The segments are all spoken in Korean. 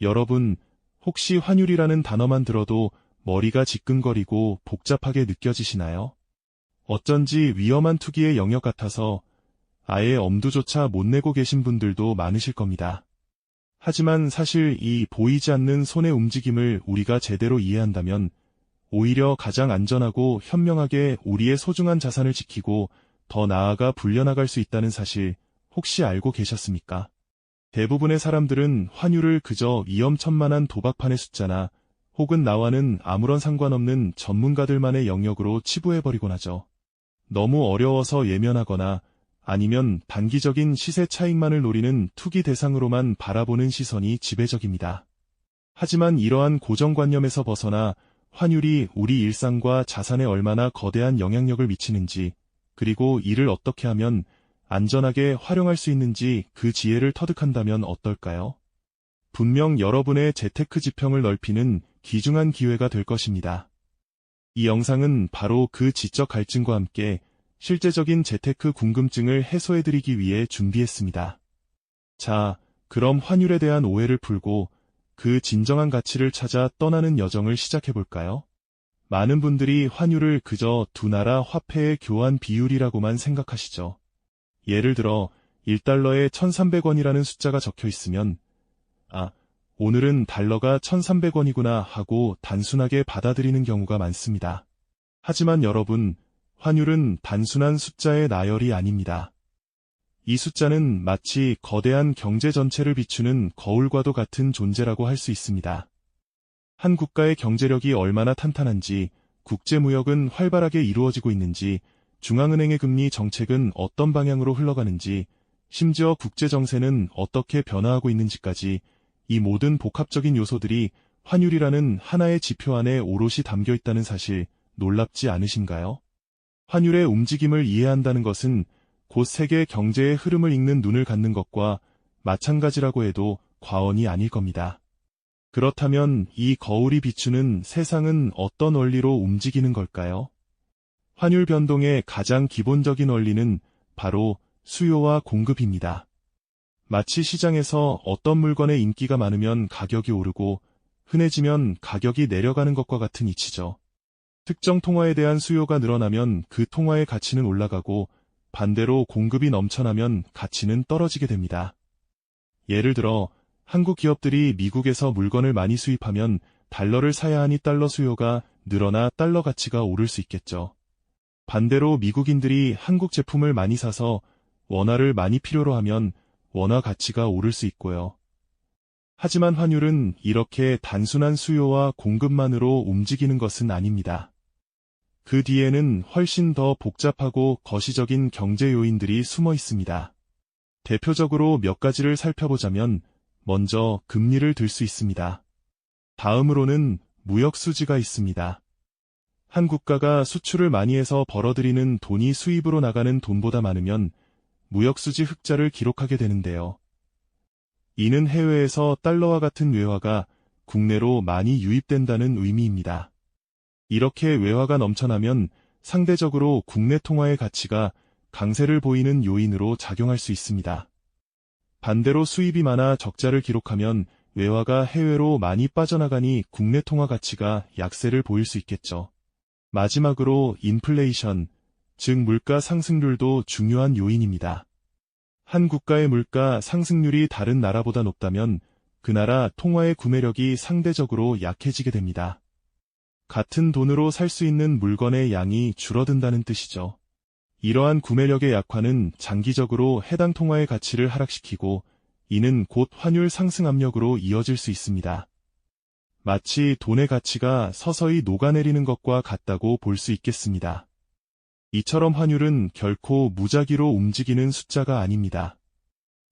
여러분, 혹시 환율이라는 단어만 들어도 머리가 지끈거리고 복잡하게 느껴지시나요? 어쩐지 위험한 투기의 영역 같아서 아예 엄두조차 못 내고 계신 분들도 많으실 겁니다. 하지만 사실 이 보이지 않는 손의 움직임을 우리가 제대로 이해한다면 오히려 가장 안전하고 현명하게 우리의 소중한 자산을 지키고 더 나아가 불려나갈 수 있다는 사실 혹시 알고 계셨습니까? 대부분의 사람들은 환율을 그저 위험천만한 도박판의 숫자나 혹은 나와는 아무런 상관없는 전문가들만의 영역으로 치부해버리곤 하죠. 너무 어려워서 예면하거나 아니면 단기적인 시세 차익만을 노리는 투기 대상으로만 바라보는 시선이 지배적입니다. 하지만 이러한 고정관념에서 벗어나 환율이 우리 일상과 자산에 얼마나 거대한 영향력을 미치는지, 그리고 이를 어떻게 하면 안전하게 활용할 수 있는지 그 지혜를 터득한다면 어떨까요? 분명 여러분의 재테크 지평을 넓히는 귀중한 기회가 될 것입니다. 이 영상은 바로 그 지적 갈증과 함께 실제적인 재테크 궁금증을 해소해드리기 위해 준비했습니다. 자, 그럼 환율에 대한 오해를 풀고 그 진정한 가치를 찾아 떠나는 여정을 시작해볼까요? 많은 분들이 환율을 그저 두 나라 화폐의 교환 비율이라고만 생각하시죠. 예를 들어 1달러에 1,300원이라는 숫자가 적혀 있으면 오늘은 달러가 1,300원이구나 하고 단순하게 받아들이는 경우가 많습니다. 하지만 여러분, 환율은 단순한 숫자의 나열이 아닙니다. 이 숫자는 마치 거대한 경제 전체를 비추는 거울과도 같은 존재라고 할 수 있습니다. 한 국가의 경제력이 얼마나 탄탄한지, 국제무역은 활발하게 이루어지고 있는지, 중앙은행의 금리 정책은 어떤 방향으로 흘러가는지, 심지어 국제정세는 어떻게 변화하고 있는지까지 이 모든 복합적인 요소들이 환율이라는 하나의 지표 안에 오롯이 담겨 있다는 사실 놀랍지 않으신가요? 환율의 움직임을 이해한다는 것은 곧 세계 경제의 흐름을 읽는 눈을 갖는 것과 마찬가지라고 해도 과언이 아닐 겁니다. 그렇다면 이 거울이 비추는 세상은 어떤 원리로 움직이는 걸까요? 환율 변동의 가장 기본적인 원리는 바로 수요와 공급입니다. 마치 시장에서 어떤 물건의 인기가 많으면 가격이 오르고 흔해지면 가격이 내려가는 것과 같은 이치죠. 특정 통화에 대한 수요가 늘어나면 그 통화의 가치는 올라가고 반대로 공급이 넘쳐나면 가치는 떨어지게 됩니다. 예를 들어 한국 기업들이 미국에서 물건을 많이 수입하면 달러를 사야 하니 달러 수요가 늘어나 달러 가치가 오를 수 있겠죠. 반대로 미국인들이 한국 제품을 많이 사서 원화를 많이 필요로 하면 원화 가치가 오를 수 있고요. 하지만 환율은 이렇게 단순한 수요와 공급만으로 움직이는 것은 아닙니다. 그 뒤에는 훨씬 더 복잡하고 거시적인 경제 요인들이 숨어 있습니다. 대표적으로 몇 가지를 살펴보자면 먼저 금리를 들 수 있습니다. 다음으로는 무역 수지가 있습니다. 한 국가가 수출을 많이 해서 벌어들이는 돈이 수입으로 나가는 돈보다 많으면 무역 수지 흑자를 기록하게 되는데요. 이는 해외에서 달러와 같은 외화가 국내로 많이 유입된다는 의미입니다. 이렇게 외화가 넘쳐나면 상대적으로 국내 통화의 가치가 강세를 보이는 요인으로 작용할 수 있습니다. 반대로 수입이 많아 적자를 기록하면 외화가 해외로 많이 빠져나가니 국내 통화 가치가 약세를 보일 수 있겠죠. 마지막으로 인플레이션, 즉 물가 상승률도 중요한 요인입니다. 한 국가의 물가 상승률이 다른 나라보다 높다면 그 나라 통화의 구매력이 상대적으로 약해지게 됩니다. 같은 돈으로 살 수 있는 물건의 양이 줄어든다는 뜻이죠. 이러한 구매력의 약화는 장기적으로 해당 통화의 가치를 하락시키고 이는 곧 환율 상승 압력으로 이어질 수 있습니다. 마치 돈의 가치가 서서히 녹아내리는 것과 같다고 볼 수 있겠습니다. 이처럼 환율은 결코 무작위로 움직이는 숫자가 아닙니다.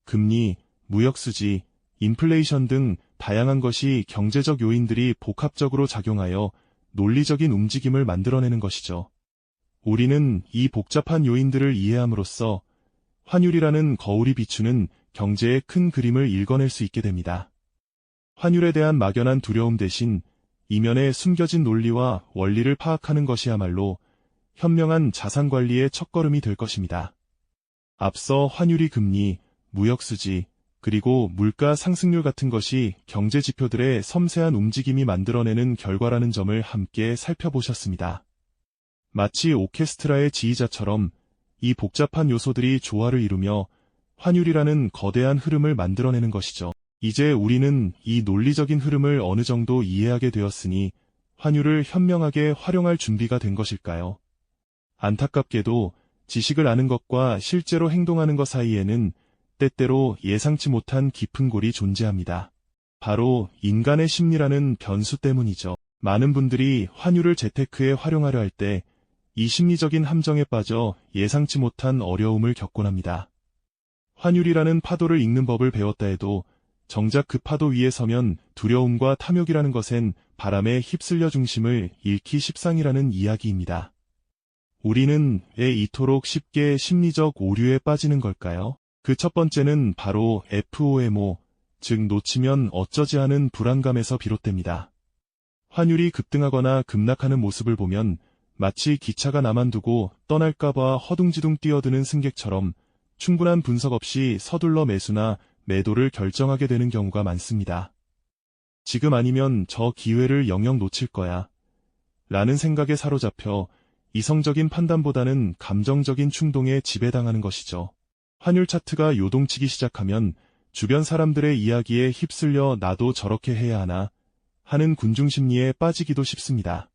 금리, 무역수지, 인플레이션 등 다양한 것이 경제적 요인들이 복합적으로 작용하여 논리적인 움직임을 만들어내는 것이죠. 우리는 이 복잡한 요인들을 이해함으로써 환율이라는 거울이 비추는 경제의 큰 그림을 읽어낼 수 있게 됩니다. 환율에 대한 막연한 두려움 대신 이면에 숨겨진 논리와 원리를 파악하는 것이야말로 현명한 자산관리의 첫걸음이 될 것입니다. 앞서 환율이 금리, 무역수지, 그리고 물가 상승률 같은 것이 경제 지표들의 섬세한 움직임이 만들어내는 결과라는 점을 함께 살펴보셨습니다. 마치 오케스트라의 지휘자처럼 이 복잡한 요소들이 조화를 이루며 환율이라는 거대한 흐름을 만들어내는 것이죠. 이제 우리는 이 논리적인 흐름을 어느 정도 이해하게 되었으니 환율을 현명하게 활용할 준비가 된 것일까요? 안타깝게도 지식을 아는 것과 실제로 행동하는 것 사이에는 때때로 예상치 못한 깊은 골이 존재합니다. 바로 인간의 심리라는 변수 때문이죠. 많은 분들이 환율을 재테크에 활용하려 할 때 이 심리적인 함정에 빠져 예상치 못한 어려움을 겪곤 합니다. 환율이라는 파도를 읽는 법을 배웠다 해도 정작 그 파도 위에 서면 두려움과 탐욕이라는 것엔 바람에 휩쓸려 중심을 잃기 십상이라는 이야기입니다. 우리는 왜 이토록 쉽게 심리적 오류에 빠지는 걸까요? 그 첫 번째는 바로 FOMO, 즉 놓치면 어쩌지 하는 불안감에서 비롯됩니다. 환율이 급등하거나 급락하는 모습을 보면 마치 기차가 나만 두고 떠날까봐 허둥지둥 뛰어드는 승객처럼 충분한 분석 없이 서둘러 매수나 매도를 결정하게 되는 경우가 많습니다. 지금 아니면 저 기회를 영영 놓칠 거야 라는 생각에 사로잡혀 이성적인 판단보다는 감정적인 충동에 지배당하는 것이죠. 환율 차트가 요동치기 시작하면 주변 사람들의 이야기에 휩쓸려 나도 저렇게 해야 하나 하는 군중심리에 빠지기도 쉽습니다.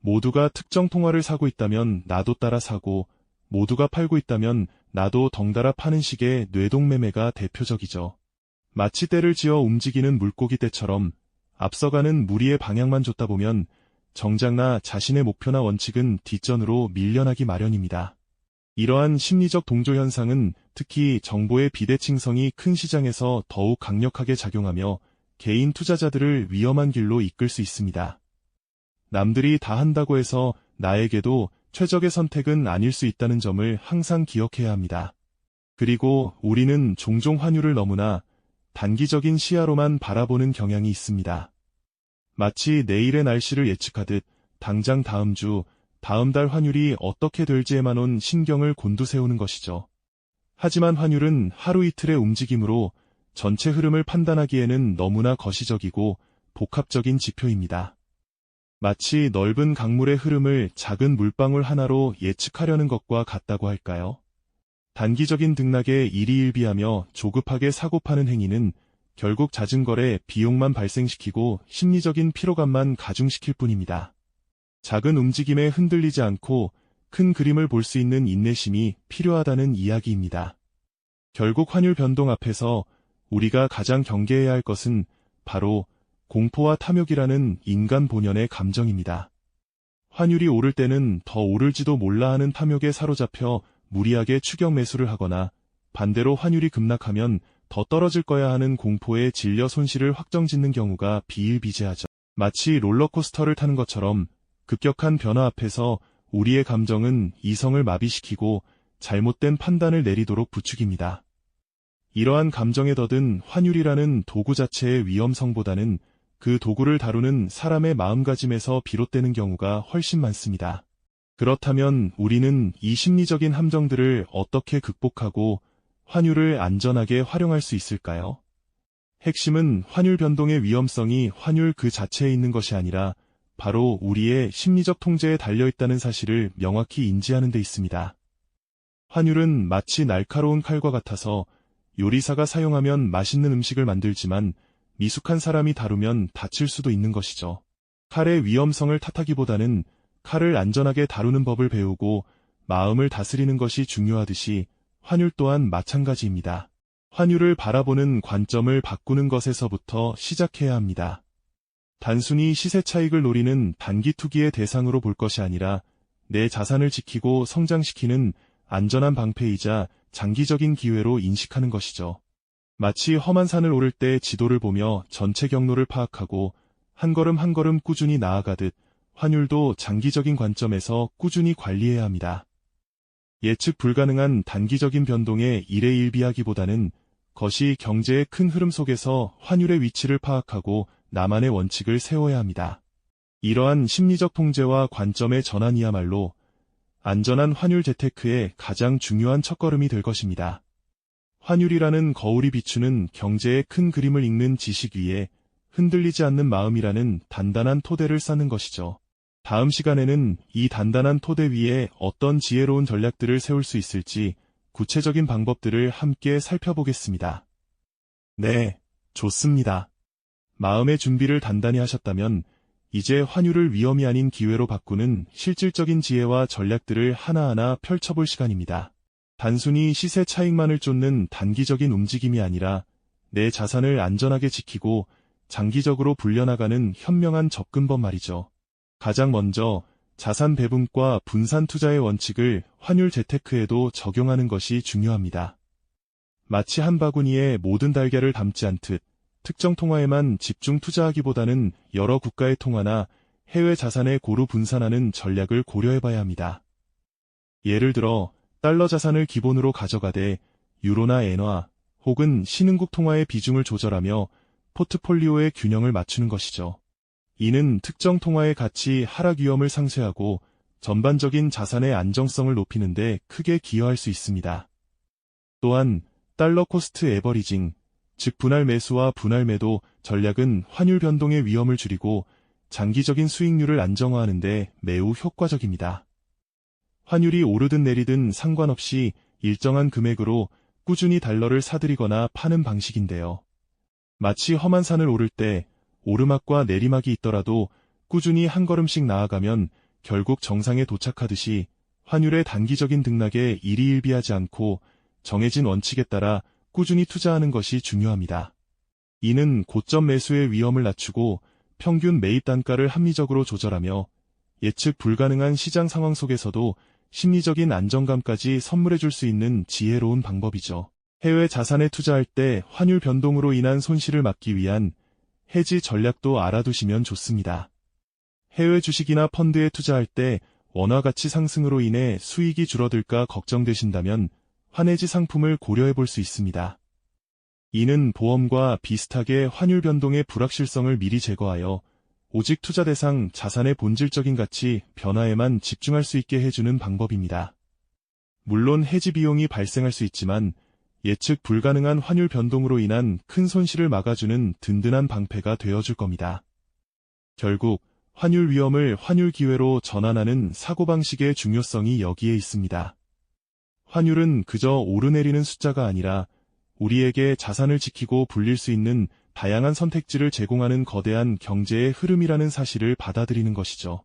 모두가 특정 통화를 사고 있다면 나도 따라 사고, 모두가 팔고 있다면 나도 덩달아 파는 식의 뇌동매매가 대표적이죠. 마치 떼를 지어 움직이는 물고기 떼처럼 앞서가는 무리의 방향만 줬다 보면 정작 나 자신의 목표나 원칙은 뒷전으로 밀려나기 마련입니다. 이러한 심리적 동조 현상은 특히 정보의 비대칭성이 큰 시장에서 더욱 강력하게 작용하며 개인 투자자들을 위험한 길로 이끌 수 있습니다. 남들이 다 한다고 해서 나에게도 최적의 선택은 아닐 수 있다는 점을 항상 기억해야 합니다. 그리고 우리는 종종 환율을 너무나 단기적인 시야로만 바라보는 경향이 있습니다. 마치 내일의 날씨를 예측하듯 당장 다음 주, 다음 달 환율이 어떻게 될지에만 신경을 곤두세우는 것이죠. 하지만 환율은 하루 이틀의 움직임으로 전체 흐름을 판단하기에는 너무나 거시적이고 복합적인 지표입니다. 마치 넓은 강물의 흐름을 작은 물방울 하나로 예측하려는 것과 같다고 할까요? 단기적인 등락에 일희일비하며 조급하게 사고 파는 행위는 결국 잦은 거래 비용만 발생시키고 심리적인 피로감만 가중시킬 뿐입니다. 작은 움직임에 흔들리지 않고 큰 그림을 볼 수 있는 인내심이 필요하다는 이야기입니다. 결국 환율 변동 앞에서 우리가 가장 경계해야 할 것은 바로 공포와 탐욕이라는 인간 본연의 감정입니다. 환율이 오를 때는 더 오를지도 몰라 하는 탐욕에 사로잡혀 무리하게 추격 매수를 하거나 반대로 환율이 급락하면 더 떨어질 거야 하는 공포에 질려 손실을 확정짓는 경우가 비일비재하죠. 마치 롤러코스터를 타는 것처럼 급격한 변화 앞에서 우리의 감정은 이성을 마비시키고 잘못된 판단을 내리도록 부추깁니다. 이러한 감정에 더든 환율이라는 도구 자체의 위험성보다는 그 도구를 다루는 사람의 마음가짐에서 비롯되는 경우가 훨씬 많습니다. 그렇다면 우리는 이 심리적인 함정들을 어떻게 극복하고 환율을 안전하게 활용할 수 있을까요? 핵심은 환율 변동의 위험성이 환율 그 자체에 있는 것이 아니라 바로 우리의 심리적 통제에 달려있다는 사실을 명확히 인지하는 데 있습니다. 환율은 마치 날카로운 칼과 같아서 요리사가 사용하면 맛있는 음식을 만들지만 미숙한 사람이 다루면 다칠 수도 있는 것이죠. 칼의 위험성을 탓하기보다는 칼을 안전하게 다루는 법을 배우고 마음을 다스리는 것이 중요하듯이 환율 또한 마찬가지입니다. 환율을 바라보는 관점을 바꾸는 것에서부터 시작해야 합니다. 단순히 시세 차익을 노리는 단기 투기의 대상으로 볼 것이 아니라 내 자산을 지키고 성장시키는 안전한 방패이자 장기적인 기회로 인식하는 것이죠. 마치 험한 산을 오를 때 지도를 보며 전체 경로를 파악하고 한 걸음 한 걸음 꾸준히 나아가듯 환율도 장기적인 관점에서 꾸준히 관리해야 합니다. 예측 불가능한 단기적인 변동에 일희일비하기보다는 것이 경제의 큰 흐름 속에서 환율의 위치를 파악하고 나만의 원칙을 세워야 합니다. 이러한 심리적 통제와 관점의 전환이야말로 안전한 환율 재테크의 가장 중요한 첫걸음이 될 것입니다. 환율이라는 거울이 비추는 경제의 큰 그림을 읽는 지식 위에 흔들리지 않는 마음이라는 단단한 토대를 쌓는 것이죠. 다음 시간에는 이 단단한 토대 위에 어떤 지혜로운 전략들을 세울 수 있을지 구체적인 방법들을 함께 살펴보겠습니다. 네, 좋습니다. 마음의 준비를 단단히 하셨다면 이제 환율을 위험이 아닌 기회로 바꾸는 실질적인 지혜와 전략들을 하나하나 펼쳐볼 시간입니다. 단순히 시세 차익만을 쫓는 단기적인 움직임이 아니라 내 자산을 안전하게 지키고 장기적으로 불려나가는 현명한 접근법 말이죠. 가장 먼저 자산 배분과 분산 투자의 원칙을 환율 재테크에도 적용하는 것이 중요합니다. 마치 한 바구니에 모든 달걀을 담지 않듯 특정 통화에만 집중 투자하기보다는 여러 국가의 통화나 해외 자산에 고루 분산하는 전략을 고려해봐야 합니다. 예를 들어 달러 자산을 기본으로 가져가되 유로나 엔화 혹은 신흥국 통화의 비중을 조절하며 포트폴리오의 균형을 맞추는 것이죠. 이는 특정 통화의 가치 하락 위험을 상쇄하고 전반적인 자산의 안정성을 높이는 데 크게 기여할 수 있습니다. 또한 달러 코스트 에버리징, 즉 분할 매수와 분할 매도 전략은 환율 변동의 위험을 줄이고 장기적인 수익률을 안정화하는 데 매우 효과적입니다. 환율이 오르든 내리든 상관없이 일정한 금액으로 꾸준히 달러를 사들이거나 파는 방식인데요. 마치 험한 산을 오를 때 오르막과 내리막이 있더라도 꾸준히 한 걸음씩 나아가면 결국 정상에 도착하듯이 환율의 단기적인 등락에 일희일비하지 않고 정해진 원칙에 따라 꾸준히 투자하는 것이 중요합니다. 이는 고점 매수의 위험을 낮추고 평균 매입 단가를 합리적으로 조절하며 예측 불가능한 시장 상황 속에서도 심리적인 안정감까지 선물해 줄 수 있는 지혜로운 방법이죠. 해외 자산에 투자할 때 환율 변동으로 인한 손실을 막기 위한 해지 전략도 알아두시면 좋습니다. 해외 주식이나 펀드에 투자할 때 원화 가치 상승으로 인해 수익이 줄어들까 걱정되신다면 환해지 상품을 고려해 볼 수 있습니다. 이는 보험과 비슷하게 환율 변동의 불확실성을 미리 제거하여 오직 투자 대상 자산의 본질적인 가치 변화에만 집중할 수 있게 해주는 방법입니다. 물론 해지 비용이 발생할 수 있지만 예측 불가능한 환율 변동으로 인한 큰 손실을 막아주는 든든한 방패가 되어줄 겁니다. 결국 환율 위험을 환율 기회로 전환하는 사고방식의 중요성이 여기에 있습니다. 환율은 그저 오르내리는 숫자가 아니라 우리에게 자산을 지키고 불릴 수 있는 다양한 선택지를 제공하는 거대한 경제의 흐름이라는 사실을 받아들이는 것이죠.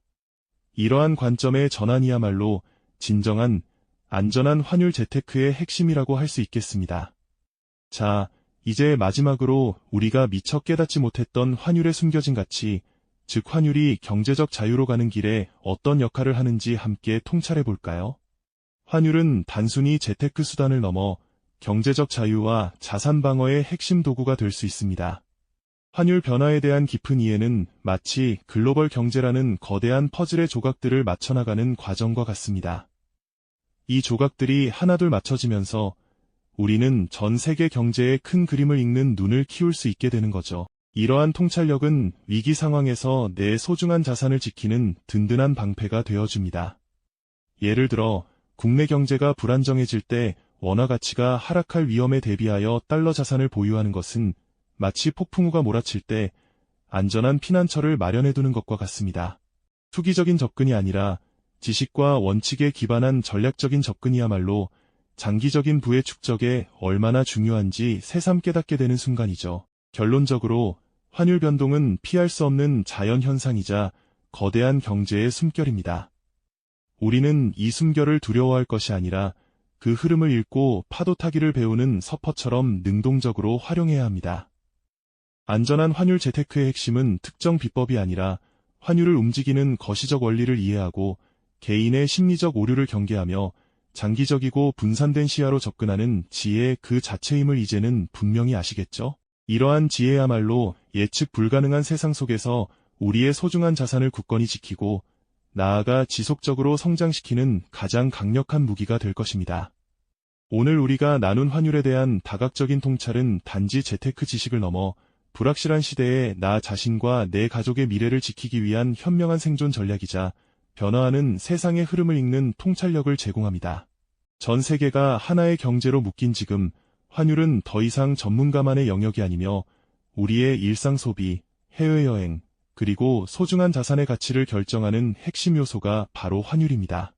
이러한 관점의 전환이야말로 진정한 안전한 환율 재테크의 핵심이라고 할 수 있겠습니다. 자, 이제 마지막으로 우리가 미처 깨닫지 못했던 환율의 숨겨진 가치, 즉 환율이 경제적 자유로 가는 길에 어떤 역할을 하는지 함께 통찰해 볼까요? 환율은 단순히 재테크 수단을 넘어 경제적 자유와 자산 방어의 핵심 도구가 될 수 있습니다. 환율 변화에 대한 깊은 이해는 마치 글로벌 경제라는 거대한 퍼즐의 조각들을 맞춰나가는 과정과 같습니다. 이 조각들이 하나둘 맞춰지면서 우리는 전 세계 경제의 큰 그림을 읽는 눈을 키울 수 있게 되는 거죠. 이러한 통찰력은 위기 상황에서 내 소중한 자산을 지키는 든든한 방패가 되어줍니다. 예를 들어 국내 경제가 불안정해질 때 원화 가치가 하락할 위험에 대비하여 달러 자산을 보유하는 것은 마치 폭풍우가 몰아칠 때 안전한 피난처를 마련해두는 것과 같습니다. 투기적인 접근이 아니라 지식과 원칙에 기반한 전략적인 접근이야말로 장기적인 부의 축적에 얼마나 중요한지 새삼 깨닫게 되는 순간이죠. 결론적으로 환율 변동은 피할 수 없는 자연현상이자 거대한 경제의 숨결입니다. 우리는 이 숨결을 두려워할 것이 아니라 그 흐름을 읽고 파도 타기를 배우는 서퍼처럼 능동적으로 활용해야 합니다. 안전한 환율 재테크의 핵심은 특정 비법이 아니라 환율을 움직이는 거시적 원리를 이해하고 개인의 심리적 오류를 경계하며 장기적이고 분산된 시야로 접근하는 지혜 그 자체임을 이제는 분명히 아시겠죠? 이러한 지혜야말로 예측 불가능한 세상 속에서 우리의 소중한 자산을 굳건히 지키고 나아가 지속적으로 성장시키는 가장 강력한 무기가 될 것입니다. 오늘 우리가 나눈 환율에 대한 다각적인 통찰은 단지 재테크 지식을 넘어 불확실한 시대에 나 자신과 내 가족의 미래를 지키기 위한 현명한 생존 전략이자 변화하는 세상의 흐름을 읽는 통찰력을 제공합니다. 전 세계가 하나의 경제로 묶인 지금 환율은 더 이상 전문가만의 영역이 아니며 우리의 일상 소비, 해외여행, 그리고 소중한 자산의 가치를 결정하는 핵심 요소가 바로 환율입니다.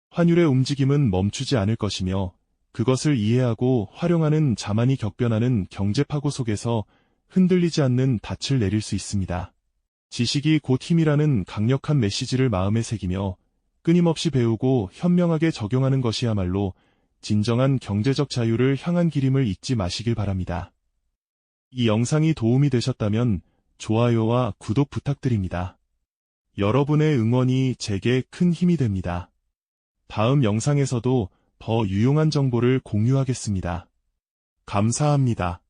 환율의 움직임은 멈추지 않을 것이며 그것을 이해하고 활용하는 자만이 격변하는 경제파고 속에서 흔들리지 않는 닻을 내릴 수 있습니다. 지식이 곧 힘이라는 강력한 메시지를 마음에 새기며 끊임없이 배우고 현명하게 적용하는 것이야말로 진정한 경제적 자유를 향한 길임을 잊지 마시길 바랍니다. 이 영상이 도움이 되셨다면 좋아요와 구독 부탁드립니다. 여러분의 응원이 제게 큰 힘이 됩니다. 다음 영상에서도 더 유용한 정보를 공유하겠습니다. 감사합니다.